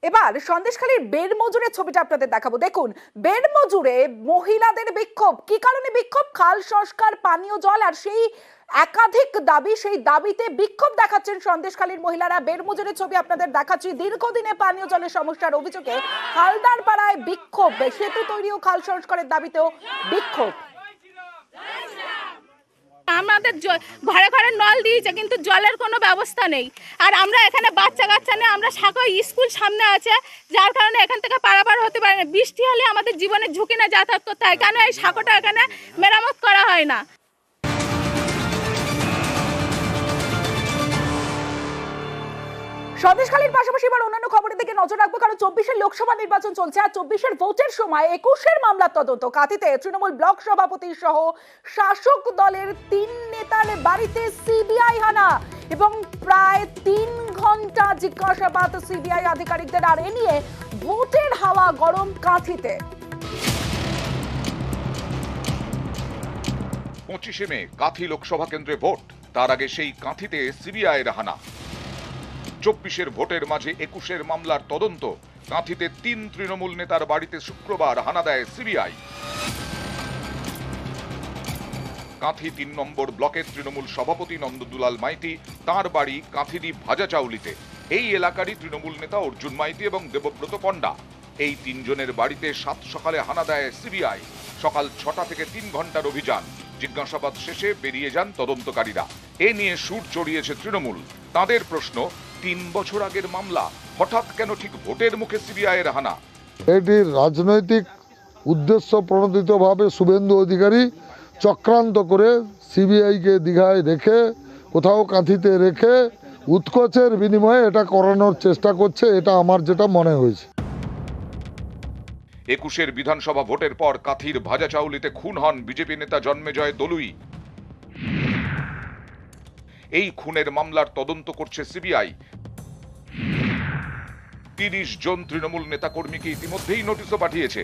এবার সন্দেশখালীর বেড়মজুরের ছবিটা আপনাদের দেখাবো। দেখুন, বেড়মজুরে মহিলাদের বিক্ষোভ। কি কারণে বিক্ষোভ? খাল সংস্কার, পানীয় জল আর সেই একাধিক দাবি, সেই দাবিতে বিক্ষোভ দেখাচ্ছেন সন্দেশখালীর মহিলারা। বেড়মজুরের ছবি আপনাদের দেখাচ্ছি। দীর্ঘদিনে পানীয় জলের সমস্যার অভিযোগে হালদার পাড়ায় বিক্ষোভ, সেতু তৈরি ও খাল সংস্কারের দাবিতেও বিক্ষোভ। আমাদের ঘরে ঘরে নল দিয়েছে, কিন্তু জলের কোনো ব্যবস্থা নেই। আর আমরা এখানে বাচ্চা কাচ্চা নিয়ে, আমরা সাঁকো স্কুল সামনে আছে, যার কারণে এখান থেকে পারাপার হতে পারে না। বৃষ্টি হলে আমাদের জীবনের ঝুঁকি না যাতায়াত করতে হয়। কেন এই সাঁকোটা এখানে মেরামত করা হয় না? সন্দেশখালীর পাশাপাশি এবার অন্যান্য খবরের দিকে নজর রাখবো, কারণ 24-এর লোকসভা নির্বাচন চলছে। আর 24-এর ভোটের সময় 21-এর মামলার তদন্ত। কাঁথিতে তৃণমূল ব্লক সভাপতি সহ শাসক দলের 3 নেতার বাড়িতে সিবিআই হানা এবং প্রায় 3 ঘন্টা জিজ্ঞাসাবাদ সিবিআই আধিকারিকদের। আর এ নিয়ে ভোটের হাওয়া গরম কাঁথিতে। 25 মে কাঁথি লোকসভা কেন্দ্রে ভোট, তার আগে সেই কাঁথিতে সিবিআইয়ের হানা। 24-এর ভোটের মাঝে 21-এর মামলার তদন্ত। কাঁথিতে 3 তৃণমূল নেতার বাড়িতে শুক্রবার হানা দেয় সিবিআই। কাঁথি 3 নম্বর ব্লকের তৃণমূল সভাপতি নন্দদুলাল মাইতি, তার বাড়ি কাঁথিদি ভাজাচাউলিতে। এই এলাকারই তৃণমূল নেতা অর্জুন মাইতি এবং দেবব্রত পণ্ডা। এই 3 জনের বাড়িতে 7 সকালে হানা দেয় সিবিআই। সকাল 6টা থেকে 3 ঘন্টার অভিযান। জিজ্ঞাসাবাদ শেষে বেরিয়ে যান তদন্তকারীরা। এ নিয়ে সুর চড়িয়েছে তৃণমূল। তাদের প্রশ্ন, 3 বছর আগের মামলা, হঠাৎ কেন ঠিক ভোটের মুখে সিবিআইয়ের হানা? এটি রাজনৈতিক উদ্দেশ্য প্রণোদিতভাবে শুভেন্দু অধিকারী চক্রান্ত করে সিবিআইকে দীঘায় রেখে, কোথাও কাঁথিতে রেখে উৎকোচের বিনিময়ে এটা করানোর চেষ্টা করছে, এটা আমার যেটা মনে হয়েছে। 21-এর বিধানসভা ভোটের পর কাঁথির ভাজাচাউলিতে খুন হন বিজেপি নেতা জন্মেজয় দলুই। এই খুনের মামলার তদন্ত করছে সিবিআই। 30 জন তৃণমূল নেতাকর্মীকে ইতিমধ্যেই নোটিশও পাঠিয়েছে।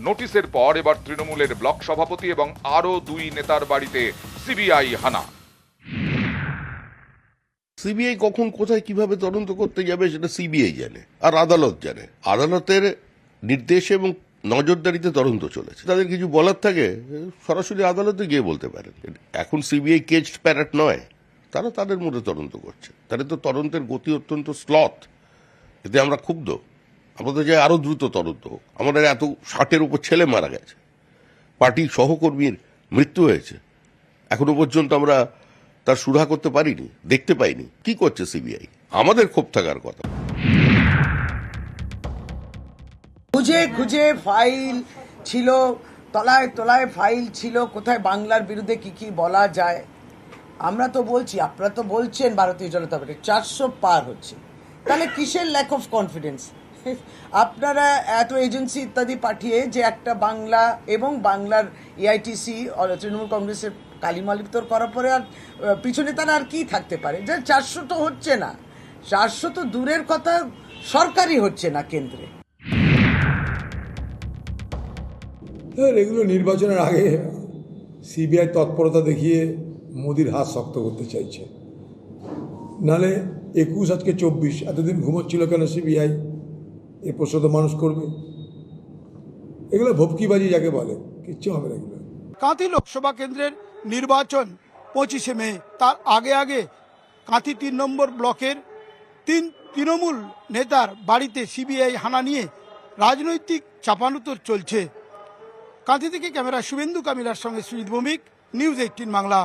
নোটিশের পর এবার তৃণমূলের ব্লক সভাপতি এবং আরো 2 নেতার বাড়িতে সিবিআই হানা। সিবিআই কখন কোথায় কিভাবে তদন্ত করতে যাবে সেটা সিবিআই জানে, আর আদালত জানে। আদালতের নির্দেশে এবং নজরদারিতে তদন্ত চলেছে। তাদের কিছু বলার থাকে সরাসরি আদালতে গিয়ে বলতে পারেন। এখন সিবিআই কেজড প্যারেট নয়, তারা তাদের মধ্যে তদন্ত করছে। তাদের তো তদন্তের গতি অত্যন্ত স্লথ, এতে আমরা ক্ষুব্ধ। আমাদের যে আরো দ্রুত তদন্ত হোক। আমাদের এত 60-এর উপর ছেলে মারা গেছে, পার্টির সহকর্মীর মৃত্যু হয়েছে, এখনো পর্যন্ত আমরা তার সুরাহা করতে পারিনি, দেখতে পাইনি। কি করছে সিবিআই? আমাদের ক্ষোভ থাকার কথা। খুঁজে খুঁজে ফাইল ছিল, তলায় তলায় ফাইল ছিল, কোথায় বাংলার বিরুদ্ধে কি কি বলা যায়। আমরা তো বলছি, আপনারা তো বলছেন ভারতীয় জনতা পার্টি 400 পার হচ্ছে, তাহলে কিসের ল্যাক অফ কনফিডেন্স? আপনারা এত এজেন্সি ইত্যাদি পাঠিয়ে যে একটা বাংলা এবং বাংলার এআইটিসি তৃণমূল কংগ্রেসের কালিমালিপ্তর করার পরে আর পিছনে তারা আর কি থাকতে পারে? যে 400 তো হচ্ছে না, 400 তো দূরের কথা, সরকারই হচ্ছে না কেন্দ্রে। এগুলো নির্বাচনের আগে সিবিআই তৎপরতা দেখিয়ে মোদির হাত শক্ত করতে চাইছে। নালে 21 আজকে 24, এতদিন ঘুমোচ্ছিল কেন সিবিআই? এ প্রশ্ন তো মানুষ করবে। এগুলো ভোপকিবাজি যাকে বলে, কিচ্ছু হবে না এগুলো। কাঁথি লোকসভা কেন্দ্রের নির্বাচন 25 মে, তার আগে আগে কাঁথি 3 নম্বর ব্লকের 3 তৃণমূল নেতার বাড়িতে সিবিআই হানা নিয়ে রাজনৈতিক চাপানুতর চলছে। কাঁথি থেকে ক্যামেরা শুভেন্দু কামিলার সঙ্গে সুজিত ভৌমিক, নিউজ 18 বাংলা।